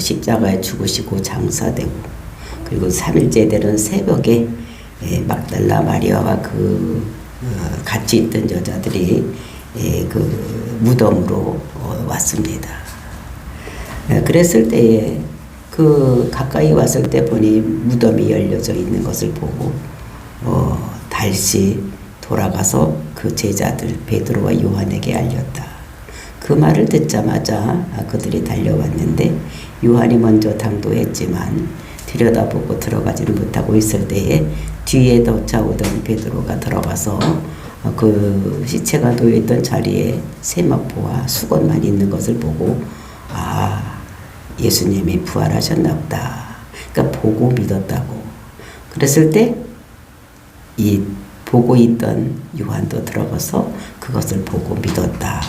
십자가에 죽으시고 장사되고, 그리고 3일째 되는 새벽에 막달라 마리아와 같이 있던 여자들이 그 무덤으로 왔습니다. 그랬을 때에 가까이 왔을 때 보니 무덤이 열려져 있는 것을 보고 다시 돌아가서 그 제자들 베드로와 요한에게 알렸다. 그 말을 듣자마자 그들이 달려왔는데 요한이 먼저 당도했지만 들여다보고 들어가지는 못하고 있을 때에 뒤에 쫓아오던 베드로가 들어가서 그 시체가 놓여있던 자리에 세마포와 수건만 있는 것을 보고 예수님이 부활하셨나 보다. 그러니까 보고 믿었다고. 그랬을 때 이 보고 있던 요한도 들어가서 그것을 보고 믿었다.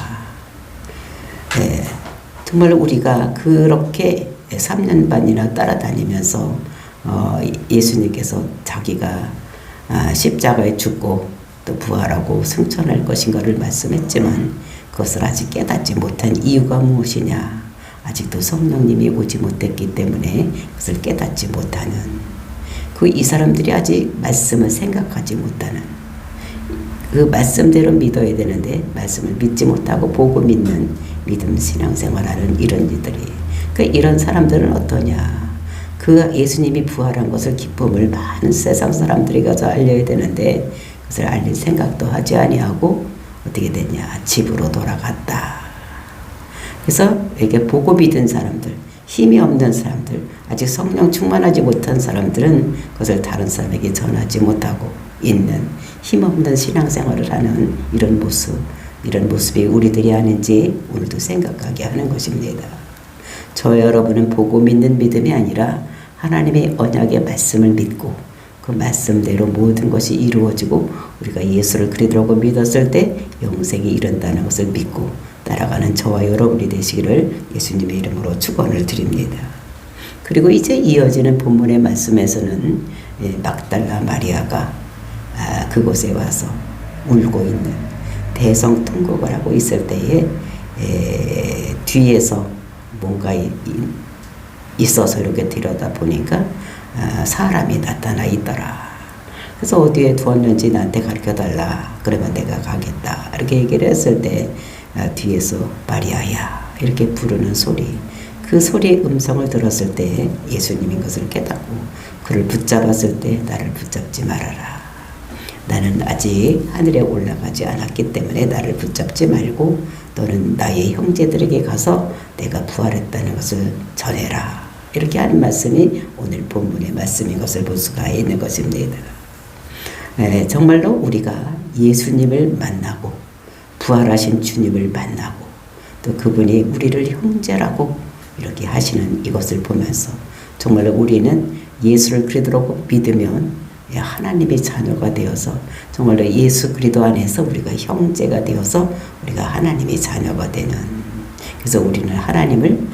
정말 우리가 그렇게 3년 반이나 따라다니면서 예수님께서 자기가 십자가에 죽고 또 부활하고 승천할 것인가를 말씀했지만 그것을 아직 깨닫지 못한 이유가 무엇이냐? 아직도 성령님이 오지 못했기 때문에 그것을 깨닫지 못하는 이 사람들이 아직 말씀을 생각하지 못하는 그 말씀대로 믿어야 되는데 말씀을 믿지 못하고 보고 믿는 믿음 신앙생활하는 이런 이들이 이런 사람들은 어떠냐? 예수님이 부활한 것을 기쁨을 많은 세상 사람들이 가서 알려야 되는데 그것을 알릴 생각도 하지 아니하고 어떻게 됐냐? 집으로 돌아갔다. 그래서 이렇게 보고 믿은 사람들, 힘이 없는 사람들, 아직 성령 충만하지 못한 사람들은 그것을 다른 사람에게 전하지 못하고 있는 힘없는 신앙생활을 하는 이런 모습이 우리들이 아닌지 오늘도 생각하게 하는 것입니다. 저 여러분은 보고 믿는 믿음이 아니라 하나님의 언약의 말씀을 믿고 그 말씀대로 모든 것이 이루어지고 우리가 예수를 그리스도라고 믿었을 때 영생이 이른다는 것을 믿고 따라가는 저와 여러분이 되시기를 예수님의 이름으로 축원을 드립니다. 그리고 이제 이어지는 본문의 말씀에서는 막달라 마리아가 그곳에 와서 울고 있는 대성통곡을 하고 있을 때에 뒤에서 뭔가 있어서 이렇게 들여다보니까 사람이 나타나 있더라. 그래서 어디에 두었는지 나한테 가르쳐달라. 그러면 내가 가겠다. 이렇게 얘기를 했을 때 뒤에서 마리아야 이렇게 부르는 소리, 그 소리의 음성을 들었을 때 예수님인 것을 깨닫고 그를 붙잡았을 때 나를 붙잡지 말아라. 나는 아직 하늘에 올라가지 않았기 때문에 나를 붙잡지 말고 너는 나의 형제들에게 가서 내가 부활했다는 것을 전해라. 이렇게 하는 말씀이 오늘 본문의 말씀인 것을 볼 수가 있는 것입니다. 정말로 우리가 예수님을 만나고 부활하신 주님을 만나고 또 그분이 우리를 형제라고 이렇게 하시는 이것을 보면서 정말로 우리는 예수를 그리스도라고 믿으면 하나님의 자녀가 되어서 정말로 예수 그리스도 안에서 우리가 형제가 되어서 우리가 하나님의 자녀가 되는, 그래서 우리는 하나님을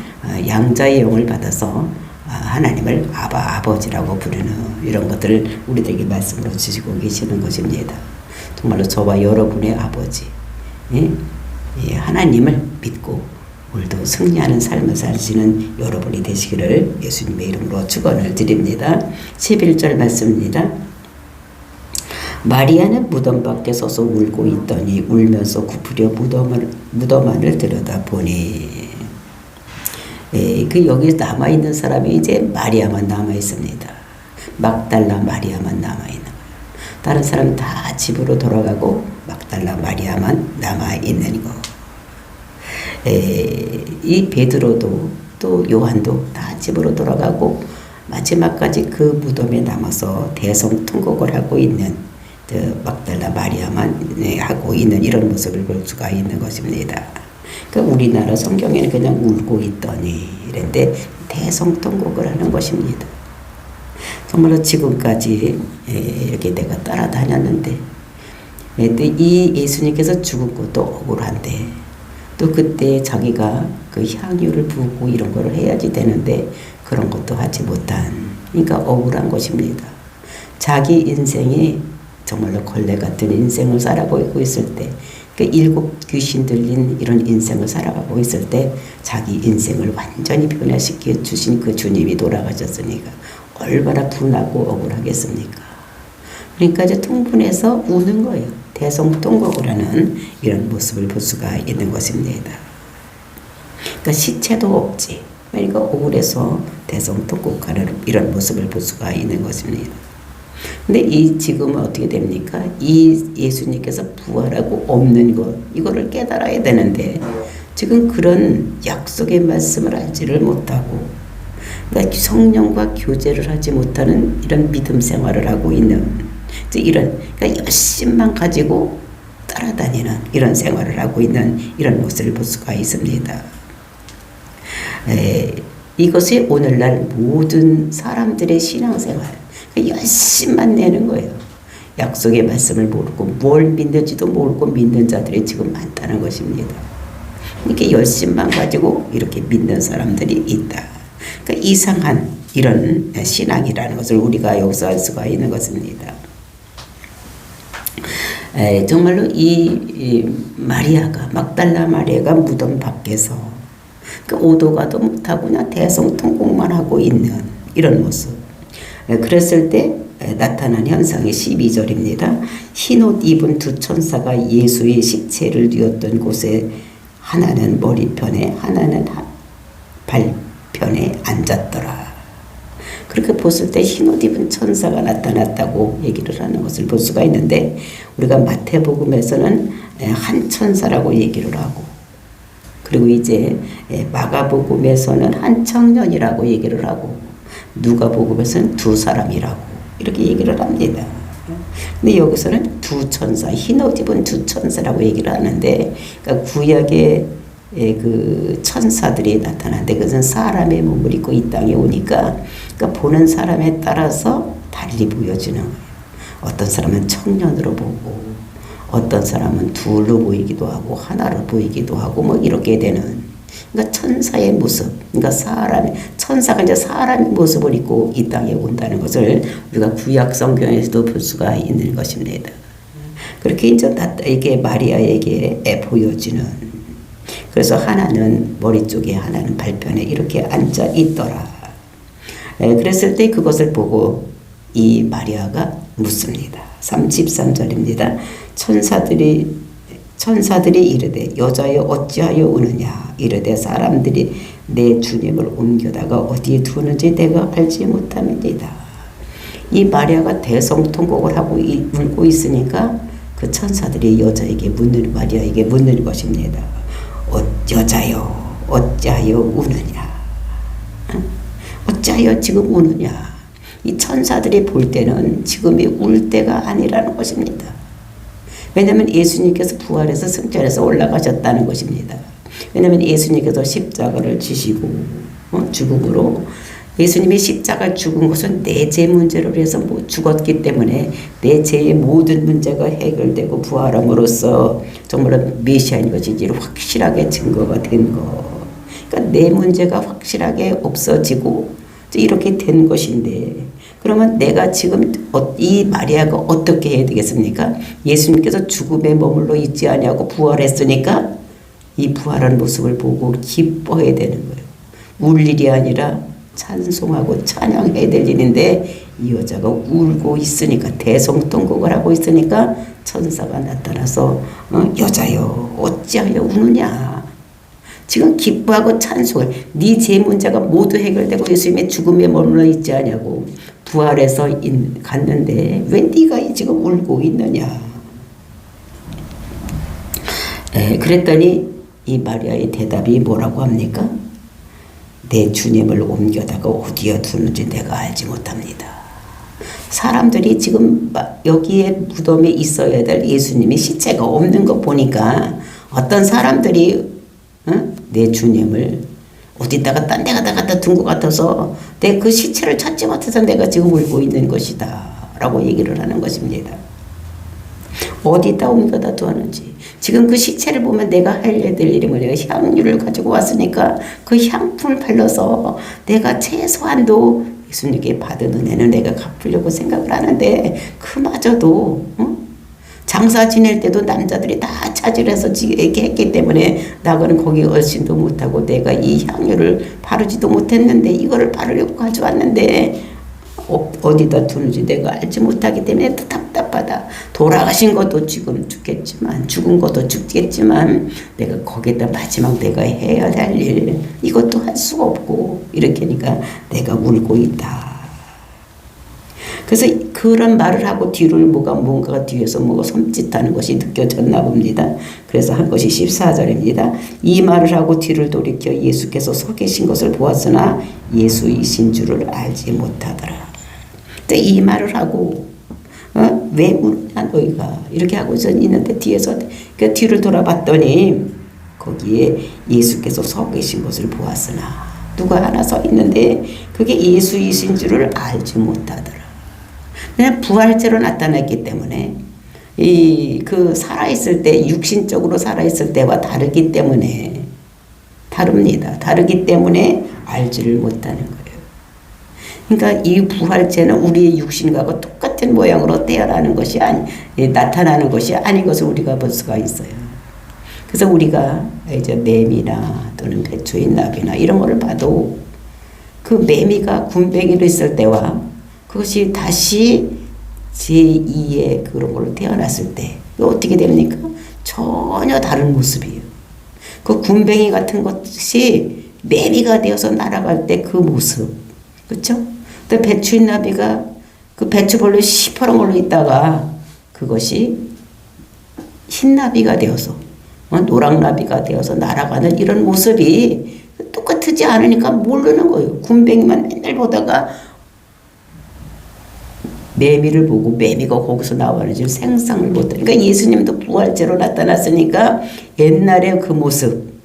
양자의 영을 받아서 하나님을 아버지라고 부르는 이런 것들을 우리들에게 말씀으로 주시고 계시는 것입니다. 정말로 저와 여러분의 아버지 하나님을 믿고 오늘도 승리하는 삶을 사시는 여러분이 되시기를 예수님의 이름으로 축원을 드립니다. 11절 말씀입니다. 마리아는 무덤 밖에 서서 울고 있더니 울면서 굽으려 무덤 안을 들여다보니 여기 남아있는 사람이 이제 마리아만 남아있습니다. 막달라 마리아만 남아있는 거예요. 다른 사람은 다 집으로 돌아가고 막달라 마리아만 남아있는 거. 이 베드로도 또 요한도 다 집으로 돌아가고 마지막까지 그 무덤에 남아서 대성통곡을 하고 있는 막달라 마리아만 하고 있는 이런 모습을 볼 수가 있는 것입니다. 그러니까 우리나라 성경에는 그냥 울고 있더니 이런데 대성통곡을 하는 것입니다. 정말로 지금까지 이렇게 내가 따라다녔는데 이 예수님께서 죽은 것도 억울한데 또 그때 자기가 그 향유를 부고 이런 걸 해야지 되는데 그런 것도 하지 못한, 그러니까 억울한 것입니다. 자기 인생이 정말로 걸레 같은 인생을 살아가고 있을 때 그 7 귀신 들린 이런 인생을 살아가고 있을 때 자기 인생을 완전히 변화시켜 주신 그 주님이 돌아가셨으니까 얼마나 분하고 억울하겠습니까? 그러니까 이제 통분해서 우는 거예요. 대성통곡을 하는 이런 모습을 볼 수가 있는 것입니다. 그러니까 시체도 없지. 그러니까 억울해서 대성통곡하는 이런 모습을 볼 수가 있는 것입니다. 근데 이 지금은 어떻게 됩니까? 이 예수님께서 부활하고 없는 것, 이거를 깨달아야 되는데 지금 그런 약속의 말씀을 알지를 못하고, 그러니까 성령과 교제를 하지 못하는 이런 믿음 생활을 하고 있는 이런, 그러니까 열심만 가지고 따라다니는 이런 생활을 하고 있는 이런 모습을 볼 수가 있습니다. 이것이 오늘날 모든 사람들의 신앙생활, 열심만 내는 거예요. 약속의 말씀을 모르고 뭘 믿는지도 모르고 믿는 자들이 지금 많다는 것입니다. 이렇게 열심만 가지고 이렇게 믿는 사람들이 있다. 그러니까 이상한 이런 신앙이라는 것을 우리가 여기서 알 수가 있는 것입니다. 정말로 이 마리아가, 막달라 마리아가 무덤 밖에서 그 오도 가도 못하고 그냥 대성통곡만 하고 있는 이런 모습. 그랬을 때 나타난 현상이 12절입니다. 흰옷 입은 2 천사가 예수의 시체를 뉘었던 곳에 하나는 머리편에 하나는 발편에 앉았더라. 그렇게 봤을 때 흰옷 입은 천사가 나타났다고 얘기를 하는 것을 볼 수가 있는데, 우리가 마태복음에서는 한 천사라고 얘기를 하고, 그리고 이제 마가복음에서는 한 청년이라고 얘기를 하고, 누가복음에서는 2 사람이라고 이렇게 얘기를 합니다. 근데 여기서는 2 천사, 흰옷 입은 2 천사라고 얘기를 하는데, 그러니까 구약의 그 천사들이 나타나는데 그것은 사람의 몸을 입고 이 땅에 오니까, 그러니까 보는 사람에 따라서 달리 보여지는 거예요. 어떤 사람은 청년으로 보고, 어떤 사람은 2로 보이기도 하고 하나로 보이기도 하고 뭐 이렇게 되는, 그러니까 천사의 모습, 그러니까 천사가 이제 사람의 모습을 입고 이 땅에 온다는 것을 우리가 구약 성경에서도 볼 수가 있는 것입니다. 그렇게 이제 이게 마리아에게 보여지는, 그래서 하나는 머리 쪽에 하나는 발편에 이렇게 앉아 있더라. 그랬을 때 그것을 보고 이 마리아가 묻습니다. 33절입니다. 천사들이 이르되 여자여 어찌하여 우느냐, 이르되 사람들이 내 주님을 옮겨다가 어디에 두는지 내가 알지 못함이니이다. 이 마리아가 대성통곡을 하고 울고 있으니까 그 천사들이 여자에게 마리아에게 묻는 것입니다. 여자여 어찌하여 우느냐, 어찌하여 지금 우느냐. 이 천사들이 볼 때는 지금이 울 때가 아니라는 것입니다. 왜냐하면 예수님께서 부활해서 승천해서 올라가셨다는 것입니다. 왜냐하면 예수님께서 십자가를 지시고 죽음으로, 예수님이 십자가 죽은 것은 내 죄 문제로 해서 죽었기 때문에 내 죄의 모든 문제가 해결되고 부활함으로써 정말 메시아인 것인지 확실하게 증거가 된 것. 그러니까 내 문제가 확실하게 없어지고 이렇게 된 것인데, 그러면 내가 지금 이 마리아가 어떻게 해야 되겠습니까? 예수님께서 죽음에 머물러 있지 아니하고 부활했으니까 이 부활한 모습을 보고 기뻐해야 되는 거예요. 울 일이 아니라 찬송하고 찬양해야 될 일인데, 이 여자가 울고 있으니까, 대성통곡을 하고 있으니까 천사가 나타나서 여자여 어찌하여 우느냐. 지금 기뻐하고 찬송을, 네 죄 문제가 모두 해결되고 예수님의 죽음에 머물러 있지 않냐고 부활해서 갔는데 왜 네가 지금 울고 있느냐. 그랬더니 이 마리아의 대답이 뭐라고 합니까? 내 주님을 옮겨다가 어디에 두는지 내가 알지 못합니다. 사람들이 지금 여기에 무덤에 있어야 될 예수님의 시체가 없는 거 보니까 어떤 사람들이 내 주님을 어디다가 딴 데 갖다 둔 것 같아서 내 그 시체를 찾지 못해서 내가 지금 울고 있는 것이다 라고 얘기를 하는 것입니다. 어디다 옮겨다 두었는지, 지금 그 시체를 보면 내가 해야 될 일이 뭐냐, 향유를 가지고 왔으니까 그 향품을 발라서 내가 최소한도 예수님께 받은 은혜는 내가 갚으려고 생각을 하는데, 그마저도 장사 지낼 때도 남자들이 다 차지해서 이렇게 했기 때문에 나그는 거기 얼씬도 못하고 내가 이 향유를 바르지도 못했는데 이거를 바르려고 가져왔는데 어디다 두는지 내가 알지 못하기 때문에 답답하다. 돌아가신 것도 지금 죽겠지만 죽은 것도 죽겠지만 내가 거기다 마지막 내가 해야 할 일 이것도 할 수가 없고 이렇게 하니까 내가 울고 있다. 그래서 그런 말을 하고 뒤를 뭔가가 뒤에서 뭐가 섬찟하는 것이 느껴졌나 봅니다. 그래서 한 것이 14절입니다. 이 말을 하고 뒤를 돌이켜 예수께서 서 계신 것을 보았으나 예수이신 줄을 알지 못하더라. 이 말을 하고 왜 우냐 너희가 이렇게 하고 있는데 뒤에서 그 뒤를 돌아봤더니 거기에 예수께서 서 계신 것을 보았으나 누가 하나 서 있는데 그게 예수이신 줄을 알지 못하더라. 그냥 부활체로 나타났기 때문에 그 살아있을 때 육신적으로 살아있을 때와 다르기 때문에 다릅니다. 다르기 때문에 알지를 못하는 거예요. 그러니까 이 부활체는 우리의 육신과 똑같은 모양으로 태어나는 것이 나타나는 것이 아닌 것을 우리가 볼 수가 있어요. 그래서 우리가 이제 매미나 또는 배추인 나비나 이런 거를 봐도 그 매미가 군뱅이로 있을 때와 그것이 다시 제2의 그런 걸로 태어났을 때 어떻게 됩니까? 전혀 다른 모습이에요. 그 군뱅이 같은 것이 매미가 되어서 날아갈 때 그 모습, 그렇죠? 또 배추인 나비가 그 배추벌레 시퍼런 걸로 있다가 그것이 흰 나비가 되어서 노랑 나비가 되어서 날아가는 이런 모습이 똑같지 않으니까 모르는 거예요. 군뱅이만 맨날 보다가 매미를 보고 매미가 거기서 나오는지 생상을 못하니까 그러니까 예수님도 부활체로 나타났으니까 옛날의 그 모습,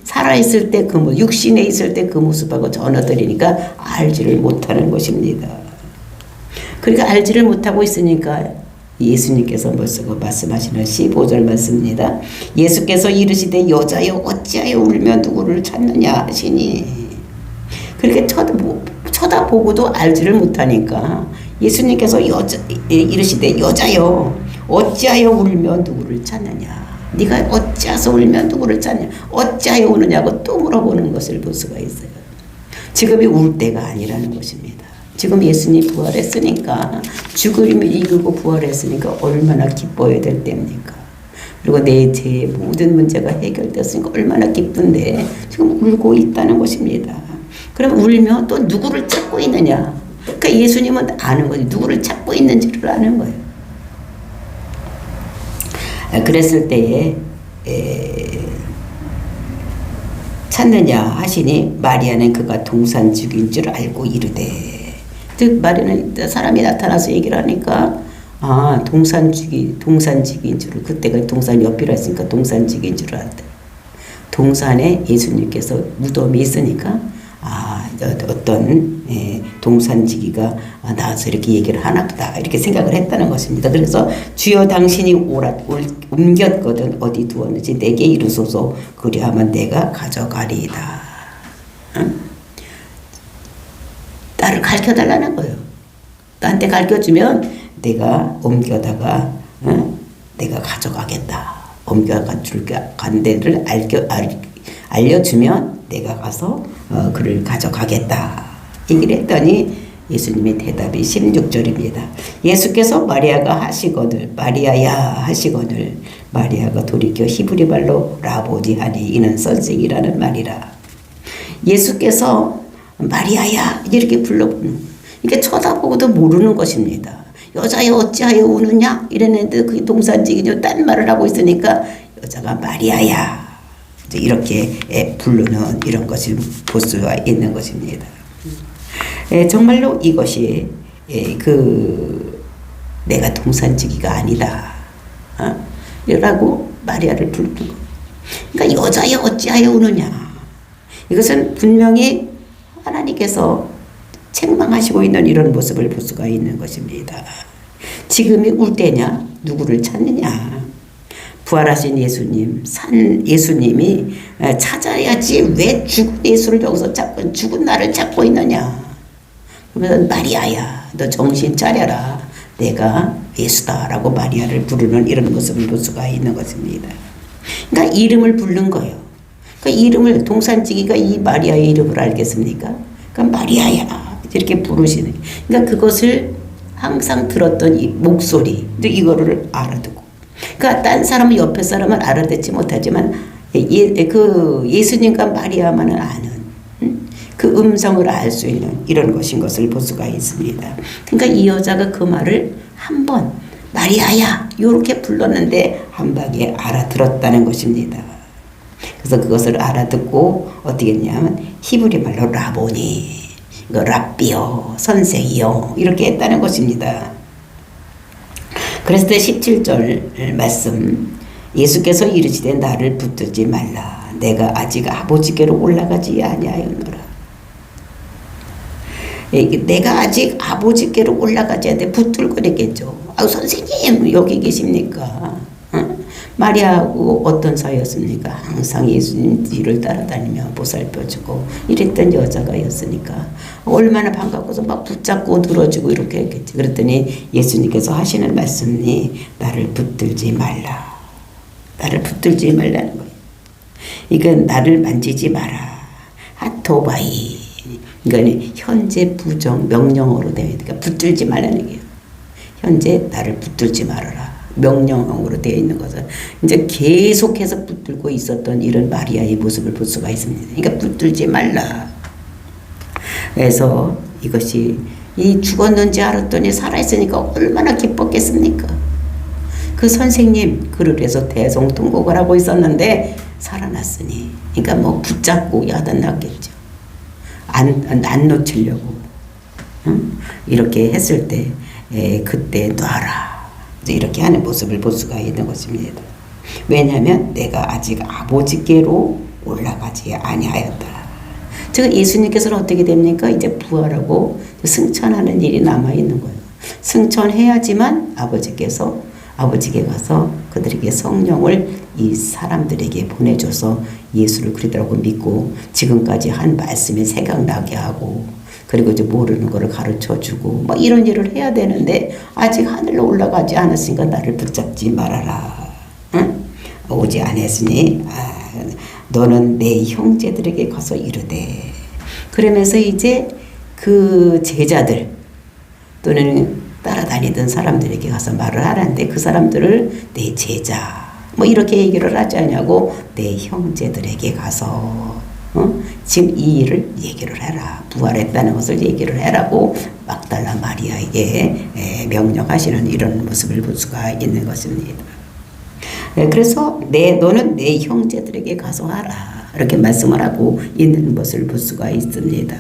살아있을 때 그 모습, 육신에 있을 때 그 모습하고 전혀 다르니까 알지를 못하는 것입니다. 그러니까 알지를 못하고 있으니까 예수님께서 벌써 말씀하시는 15절 말씀입니다. 예수께서 이르시되 여자여 어찌하여 울며 누구를 찾느냐 하시니 그렇게 쳐다보고도 알지를 못하니까 예수님께서 이르시되 여자여 어찌하여 울며 누구를 찾느냐 네가 어찌하여 울며 누구를 찾냐 어찌하여 우느냐고 또 물어보는 것을 볼 수가 있어요. 지금이 울 때가 아니라는 것입니다. 지금 예수님 부활했으니까 죽음을 이기고 부활했으니까 얼마나 기뻐야 될 때입니까? 그리고 내 죄의 모든 문제가 해결됐으니까 얼마나 기쁜데 지금 울고 있다는 것입니다. 그럼 울며 또 누구를 찾고 있느냐? 그러니까 예수님은 아는 거지. 누구를 찾고 있는지를 아는 거예요. 그랬을 때에 찾느냐 하시니 마리아는 그가 동산직인 줄 알고 이르되 즉 마리아는 사람이 나타나서 얘기를 하니까 동산직인 줄을 그때가 동산 옆이라 했으니까 동산직인 줄 알았대. 동산에 예수님께서 무덤이 있으니까 어떤 동산지기가 나와서 이렇게 얘기를 하나 보다 이렇게 생각을 했다는 것입니다. 그래서 주여 당신이 옮겼거든 어디 두었는지 내게 이르소서 그리하면 내가 가져가리이다. 나를 가르쳐달라는 거예요. 나한테 가르쳐주면 내가 옮겨다가 내가 가져가겠다. 옮겨가 줄게 간 데를 알려주면 내가 가서 그를 가져가겠다. 얘기를 했더니 예수님의 대답이 16절입니다. 예수께서 마리아가 하시거늘 마리아야 하시거늘 마리아가 돌이켜 히브리 말로 라보니 하니 이는 선생이라는 말이라. 예수께서 마리아야 이렇게 불러보는 이게 쳐다보고도 모르는 것입니다. 여자여 어찌하여 우느냐 이랬는데 그게 동산직이죠. 딴 말을 하고 있으니까 여자가 마리아야 이렇게 부르는 이런 것을 볼 수가 있는 것입니다. 정말로 이것이 내가 동산지기가 아니다 라고 마리아를 부르는 거. 그러니까 여자여 어찌하여 우느냐 이것은 분명히 하나님께서 책망하시고 있는 이런 모습을 볼 수가 있는 것입니다. 지금이 울 때냐 누구를 찾느냐 부활하신 예수님이 찾아야지 왜 죽은 예수를 여기서 찾고 죽은 나를 찾고 있느냐. 그러면서 마리아야 너 정신 차려라. 내가 예수다라고 마리아를 부르는 이런 모습을 볼 수가 있는 것입니다. 그러니까 이름을 부른 거예요. 그러니까 이름을 동산지기가 이 마리아의 이름을 알겠습니까? 그러니까 마리아야 이렇게 부르시는. 그러니까 그것을 항상 들었던 이 목소리, 이거를 알아두고. 그러니까 딴 사람은 옆에 사람은 알아듣지 못하지만 그 예수님과 마리아만은 아는 그 음성을 알 수 있는 이런 것인 것을 볼 수가 있습니다. 그러니까 이 여자가 그 말을 한 번 마리아야 이렇게 불렀는데 한 방에 알아들었다는 것입니다. 그래서 그것을 알아듣고 어떻게 했냐면 히브리 말로 라보니, 랍비요, 선생이요 이렇게 했다는 것입니다. 그래서 17절 말씀, 예수께서 이르시되 나를 붙들지 말라, 내가 아직 아버지께로 올라가지 아니하였노라. 내가 아직 아버지께로 올라가지 않는데 붙들고 그랬겠죠. 선생님 여기 계십니까? 마리아하고 어떤 사이였습니까? 항상 예수님 뒤를 따라다니며 보살펴주고 이랬던 여자가였으니까 얼마나 반갑고서 막 붙잡고 늘어지고 이렇게 했겠지. 그랬더니 예수님께서 하시는 말씀이 나를 붙들지 말라. 나를 붙들지 말라는 거예요. 이건 나를 만지지 마라. 하토바이. 그러니까 현재 부정 명령어로 되어 있으니까 붙들지 말라는 거예요. 현재 나를 붙들지 말아라. 명령어로 되어 있는 것은 이제 계속해서 붙들고 있었던 이런 마리아의 모습을 볼 수가 있습니다. 그러니까 붙들지 말라. 그래서 이것이 이 죽었는지 알았더니 살아있으니까 얼마나 기뻤겠습니까? 그 선생님 그릇에서 대성통곡을 하고 있었는데 살아났으니 그러니까 뭐 붙잡고 야단났겠죠. 안 놓치려고 이렇게 했을 때 그때 놔라 이렇게 하는 모습을 볼 수가 있는 것입니다. 왜냐하면 내가 아직 아버지께로 올라가지 아니하였다. 즉 예수님께서는 어떻게 됩니까? 이제 부활하고 승천하는 일이 남아있는 거예요. 승천해야지만 아버지께 가서 그들에게 성령을 이 사람들에게 보내줘서 예수를 그리스도라고 믿고 지금까지 한 말씀이 생각나게 하고 그리고 이제 모르는 거를 가르쳐주고 뭐 이런 일을 해야 되는데 아직 하늘로 올라가지 않았으니까 나를 붙잡지 말아라. 응? 오지 않았으니 너는 내 형제들에게 가서 이르되. 그러면서 이제 그 제자들 또는 따라다니던 사람들에게 가서 말을 하는데 그 사람들을 내 제자 뭐 이렇게 얘기를 하지 않냐고 내 형제들에게 가서 지금 이 일을 얘기를 해라. 부활했다는 것을 얘기를 해라고 막달라 마리아에게 명령하시는 이런 모습을 볼 수가 있는 것입니다. 그래서 너는 내 형제들에게 가서 하라. 이렇게 말씀을 하고 있는 것을 볼 수가 있습니다.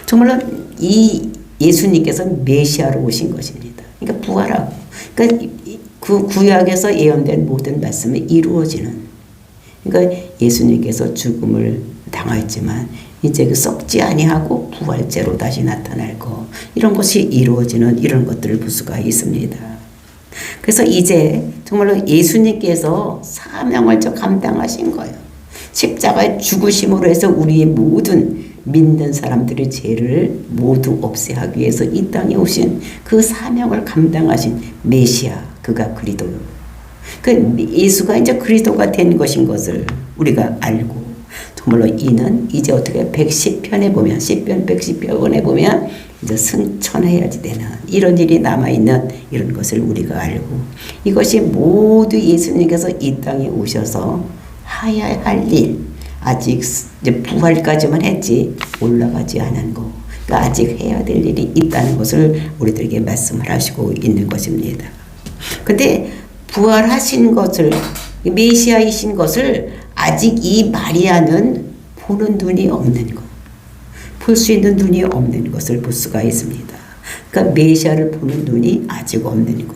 정말로 이 예수님께서 메시아로 오신 것입니다. 그러니까 부활하고 그러니까 그 구약에서 예언된 모든 말씀이 이루어지는 그러니까 예수님께서 죽음을 당하였지만 이제 그 썩지 아니하고 부활제로 다시 나타날 거 이런 것이 이루어지는 이런 것들을 볼 수가 있습니다. 그래서 이제 정말로 예수님께서 사명을 감당하신 거예요. 십자가의 죽으심으로 해서 우리의 모든 믿는 사람들의 죄를 모두 없애하기 위해서 이 땅에 오신 그 사명을 감당하신 메시아 그가 그리스도요. 그 예수가 이제 그리스도가 된 것인 것을 우리가 알고 정말로 이는 이제 어떻게 110편에 보면 10편 110편에 보면 이제 승천해야지 되는 이런 일이 남아있는 이런 것을 우리가 알고 이것이 모두 예수님께서 이 땅에 오셔서 해야 할 일 아직 이제 부활까지만 했지 올라가지 않은 거 그러니까 아직 해야 될 일이 있다는 것을 우리들에게 말씀을 하시고 있는 것입니다. 근데 부활하신 것을 메시아이신 것을 아직 이 마리아는 보는 눈이 없는 것, 볼 수 있는 눈이 없는 것을 볼 수가 있습니다. 그러니까 메시아를 보는 눈이 아직 없는 것.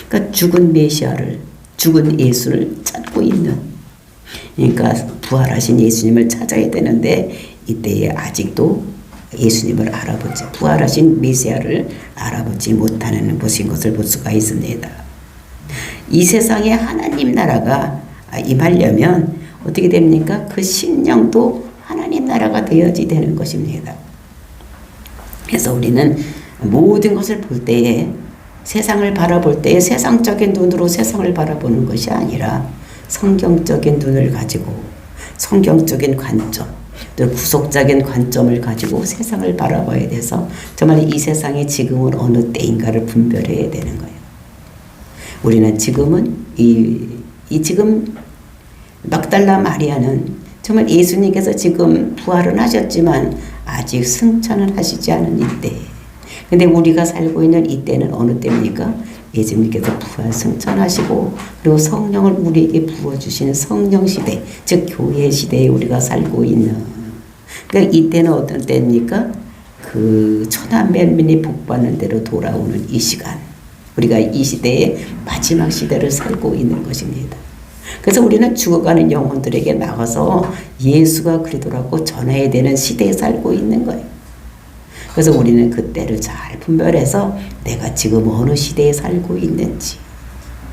그러니까 죽은 메시아를, 죽은 예수를 찾고 있는. 그러니까 부활하신 예수님을 찾아야 되는데 이때에 아직도 예수님을 알아보지, 부활하신 메시아를 알아보지 못하는 것을 볼 수가 있습니다. 이 세상에 하나님 나라가 임하려면 어떻게 됩니까? 그 심령도 하나님 나라가 되어야지 되는 것입니다. 그래서 우리는 모든 것을 볼 때에 세상을 바라볼 때 세상적인 눈으로 세상을 바라보는 것이 아니라 성경적인 눈을 가지고 성경적인 관점, 또 구속적인 관점을 가지고 세상을 바라봐야 돼서 정말 이 세상이 지금은 어느 때인가를 분별해야 되는 거예요. 우리는 지금은 지금 막달라 마리아는 정말 예수님께서 지금 부활은 하셨지만 아직 승천은 하시지 않은 이때. 근데 우리가 살고 있는 이때는 어느 때입니까? 예수님께서 부활 승천하시고 그리고 성령을 우리에게 부어주시는 성령 시대, 즉 교회 시대에 우리가 살고 있는. 그러니까 이때는 어떤 때입니까? 그 천하 만민이 복받는 대로 돌아오는 이 시간. 우리가 이 시대의 마지막 시대를 살고 있는 것입니다. 그래서 우리는 죽어가는 영혼들에게 나가서 예수가 그리스도라고 전해야 되는 시대에 살고 있는 거예요. 그래서 우리는 그때를 잘 분별해서 내가 지금 어느 시대에 살고 있는지.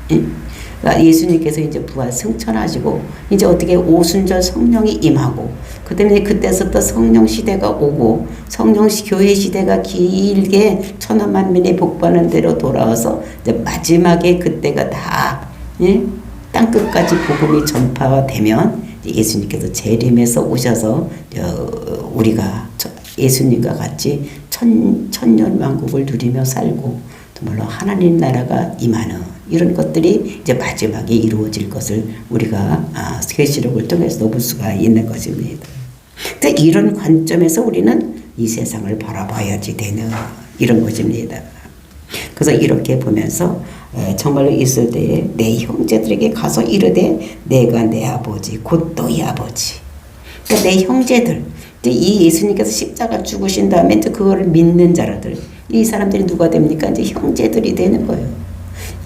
그러니까 예수님께서 이제 부활 승천하시고 이제 어떻게 오순절 성령이 임하고 그 때문에 그때서부터 성령 시대가 오고 성령 교회 시대가 길게 천하 만민이 복받는 대로 돌아와서 이제 마지막에 그때가 다 땅 끝까지 복음이 전파되면 예수님께서 재림해서 오셔서 우리가 예수님과 같이 천년 왕국을 누리며 살고 또 물론 하나님 나라가 임하는 이런 것들이 이제 마지막에 이루어질 것을 우리가 계시록을 통해서 볼 수가 있는 것입니다. 근데 이런 관점에서 우리는 이 세상을 바라봐야지 되는 이런 것입니다. 그래서 이렇게 보면서 정말로 있을 때에 내 형제들에게 가서 이르되 내가 내 아버지 곧 너희 아버지. 그러니까 내 형제들. 이 예수님께서 십자가 죽으신 다음에 이제 그거를 믿는 자들. 이 사람들이 누가 됩니까? 이제 형제들이 되는 거예요.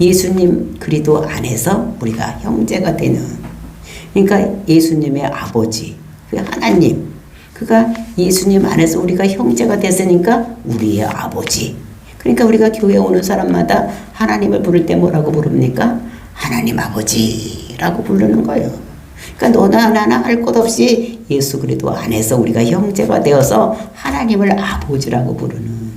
예수님 그리스도 안에서 우리가 형제가 되는. 그러니까 예수님의 아버지, 그 하나님. 그가 예수님 안에서 우리가 형제가 됐으니까 우리의 아버지. 그러니까 우리가 교회 오는 사람마다 하나님을 부를 때 뭐라고 부릅니까? 하나님 아버지라고 부르는 거예요. 그러니까 너나 나나 할 것 없이 예수 그리스도 안에서 우리가 형제가 되어서 하나님을 아버지라고 부르는.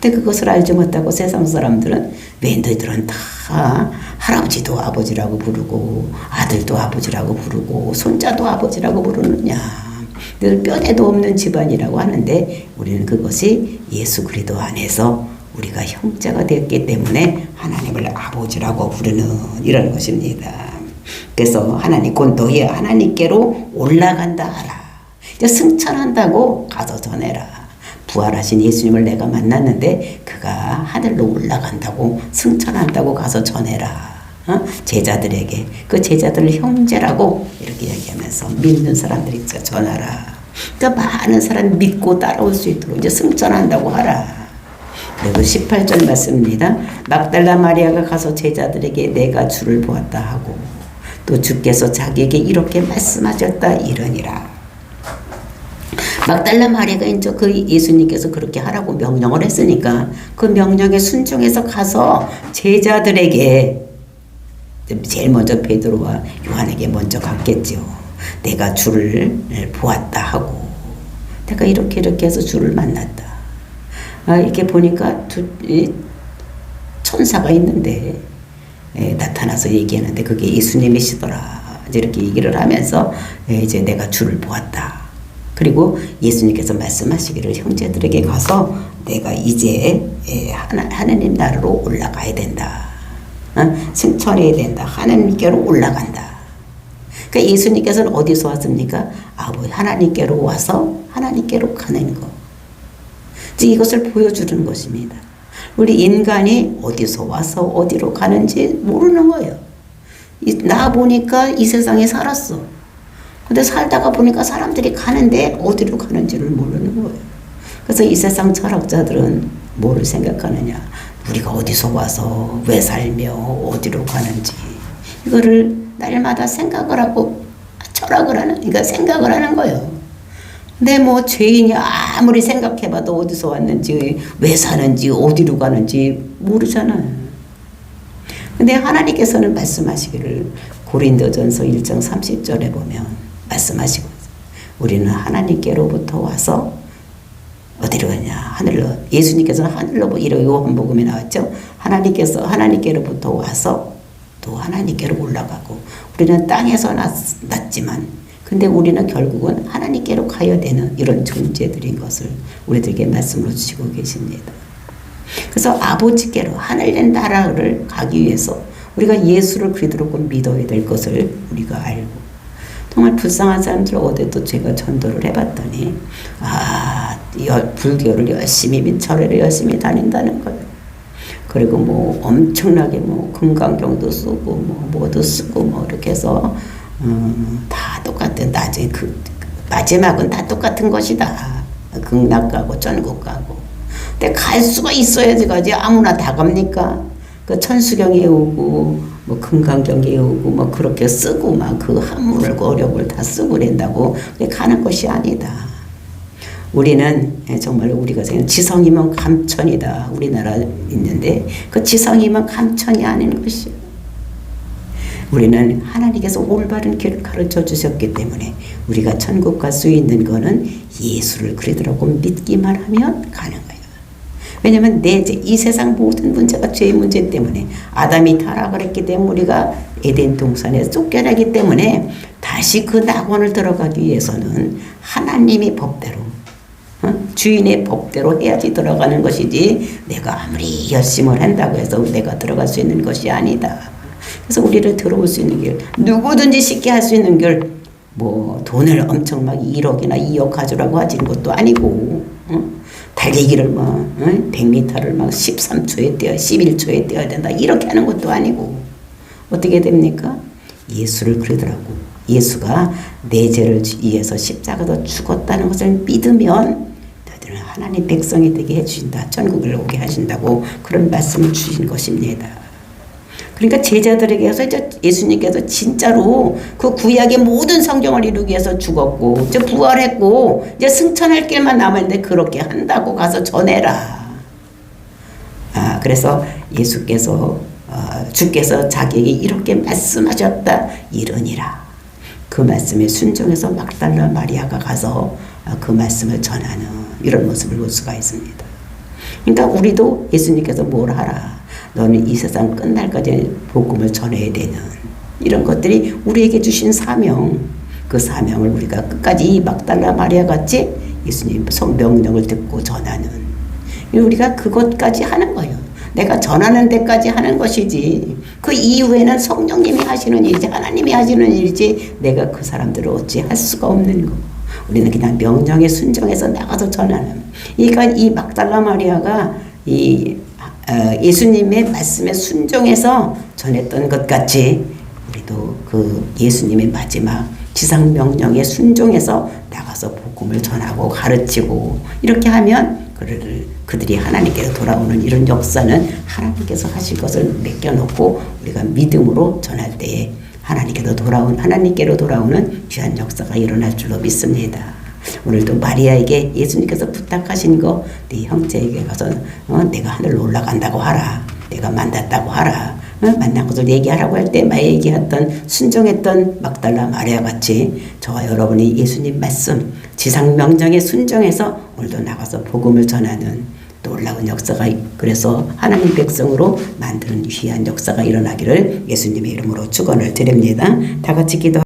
근데 그것을 알지 못하고 세상 사람들은 왜 너희들은 다 할아버지도 아버지라고 부르고 아들도 아버지라고 부르고 손자도 아버지라고 부르느냐. 늘 뼈대도 없는 집안이라고 하는데 우리는 그것이 예수 그리스도 안에서 우리가 형제가 되었기 때문에 하나님을 아버지라고 부르는 이런 것입니다. 그래서 하나님 곧 너희 하나님께로 올라간다 하라. 이제 승천한다고 가서 전해라. 부활하신 예수님을 내가 만났는데 그가 하늘로 올라간다고 승천한다고 가서 전해라. 제자들에게 그 제자들을 형제라고 이렇게 얘기하면서 믿는 사람들이 전하라. 그러니까 많은 사람 믿고 따라올 수 있도록 이제 승천한다고 하라. 그리고 18절 말씀입니다. 막달라 마리아가 가서 제자들에게 내가 주를 보았다 하고 또 주께서 자기에게 이렇게 말씀하셨다 이러니라. 막달라 마리아가 이제 그 예수님께서 그렇게 하라고 명령을 했으니까 그 명령에 순종해서 가서 제자들에게 제일 먼저 베드로와 요한에게 먼저 갔겠죠. 내가 주를 보았다 하고 내가 이렇게 해서 주를 만났다. 이렇게 보니까 천사가 있는데 나타나서 얘기하는데 그게 예수님이시더라. 이렇게 얘기를 하면서 이제 내가 주를 보았다. 그리고 예수님께서 말씀하시기를 형제들에게 가서 내가 이제 하나님 나라로 올라가야 된다. 승천해야 된다. 하나님께로 올라간다. 그러니까 예수님께서는 어디서 왔습니까? 하나님께로 와서 하나님께로 가는 것. 이것을 보여주는 것입니다. 우리 인간이 어디서 와서 어디로 가는지 모르는 거예요. 나 보니까 이 세상에 살았어. 근데 살다가 보니까 사람들이 가는데 어디로 가는지를 모르는 거예요. 그래서 이 세상 철학자들은 뭐를 생각하느냐. 우리가 어디서 와서 왜 살며 어디로 가는지 이거를 날마다 생각을 하고 철학을 하는, 그러니까 생각을 하는 거예요. 근데 뭐 죄인이 아무리 생각해봐도 어디서 왔는지 왜 사는지 어디로 가는지 모르잖아요. 근데 하나님께서는 말씀하시기를 고린도전서 1장 30절에 보면 말씀하시고 우리는 하나님께로부터 와서 어디로 가냐? 하늘로. 예수님께서는 하늘로 이러 요한복음에 나왔죠. 하나님께로부터 와서 또 하나님께로 올라가고, 우리는 땅에서 났지만 근데 우리는 결국은 하나님께로 가야 되는 이런 존재들인 것을 우리들에게 말씀으로 주시고 계십니다. 그래서 아버지께로 하늘의 나라를 가기 위해서 우리가 예수를 그리스도로 믿어야 될 것을 우리가 알고, 정말 불쌍한 사람들 어디도 제가 전도를 해봤더니 불교를 열심히 민철회를 열심히 다닌다는 거예요. 그리고 뭐 엄청나게 뭐 금강경도 쓰고 뭐도 쓰고 뭐 이렇게 해서 다 똑같은, 나중에 마지막은 다 똑같은 것이다. 극락 가고 전국 가고. 근데 갈 수가 있어야지 가지. 아무나 다 갑니까? 그 천수경에 오고 뭐 금강경에 오고 뭐 그렇게 쓰고 막 그 한문을 어력을 다 쓰고 그런다고 가는 것이 아니다. 우리는 정말 우리가 생각하는 지성이면 감천이다. 우리나라 있는데 그 지성이면 감천이 아닌 것이요. 우리는 하나님께서 올바른 길을 가르쳐 주셨기 때문에 우리가 천국 갈 수 있는 거는 예수를 그리스도라고 믿기만 하면 가는 거예요. 왜냐하면 이 세상 모든 문제가 죄의 문제 때문에 아담이 타락을 했기 때문에 우리가 에덴 동산에서 쫓겨나기 때문에 다시 그 낙원을 들어가기 위해서는 하나님의 법대로, 주인의 법대로 해야지 들어가는 것이지 내가 아무리 열심을 한다고 해서 내가 들어갈 수 있는 것이 아니다. 그래서 우리를 들어올 수 있는 길, 누구든지 쉽게 할 수 있는 길, 뭐 돈을 엄청 막 1억이나 2억 가져라고 하지는 것도 아니고, 달리기를 막 100m를 막 13초에 뛰어 11초에 뛰어야 된다 이렇게 하는 것도 아니고, 어떻게 됩니까? 예수를 그러더라고. 예수가 내 죄를 위해서 십자가도 죽었다는 것을 믿으면 너희들은 하나님 백성이 되게 해주신다. 천국을 오게 하신다고 그런 말씀을 주신 것입니다. 그러니까 제자들에게서 예수님께서 진짜로 그 구약의 모든 성경을 이루기 위해서 죽었고 이제 부활했고 이제 승천할 길만 남았는데 그렇게 한다고 가서 전해라. 그래서 주께서 자기에게 이렇게 말씀하셨다 이르니라. 그 말씀에 순종해서 막달라 마리아가 가서 그 말씀을 전하는 이런 모습을 볼 수가 있습니다. 그러니까 우리도 예수님께서 뭘 하라. 너는 이 세상 끝날까지 복음을 전해야 되는 이런 것들이 우리에게 주신 사명, 그 사명을 우리가 끝까지 이 막달라 마리아 같이 예수님 명령을 듣고 전하는, 우리가 그것까지 하는 거예요. 내가 전하는 데까지 하는 것이지 그 이후에는 성령님이 하시는 일이지 하나님이 하시는 일이지 내가 그 사람들을 어찌 할 수가 없는 거. 우리는 그냥 명령에 순종해서 나가서 전하는. 그러니까 이 막달라 마리아가 예수님의 말씀에 순종해서 전했던 것 같이 우리도 그 예수님의 마지막 지상 명령에 순종해서 나가서 복음을 전하고 가르치고 이렇게 하면 그들이 하나님께로 돌아오는 이런 역사는 하나님께서 하실 것을 맡겨놓고 우리가 믿음으로 전할 때에 하나님께로 돌아오는 귀한 역사가 일어날 줄로 믿습니다. 오늘도 마리아에게 예수님께서 부탁하신 거, 네 형제에게 가서 내가 하늘로 올라간다고 하라, 내가 만났다고 하라, 만난 것을 얘기하라고 할 때 얘기했던 순종했던 막달라 마리아 같이 저와 여러분이 예수님 말씀 지상 명령에 순종해서 오늘도 나가서 복음을 전하는 놀라운 역사가, 그래서 하나님 백성으로 만드는 귀한 역사가 일어나기를 예수님의 이름으로 축원을 드립니다. 다 같이 기도.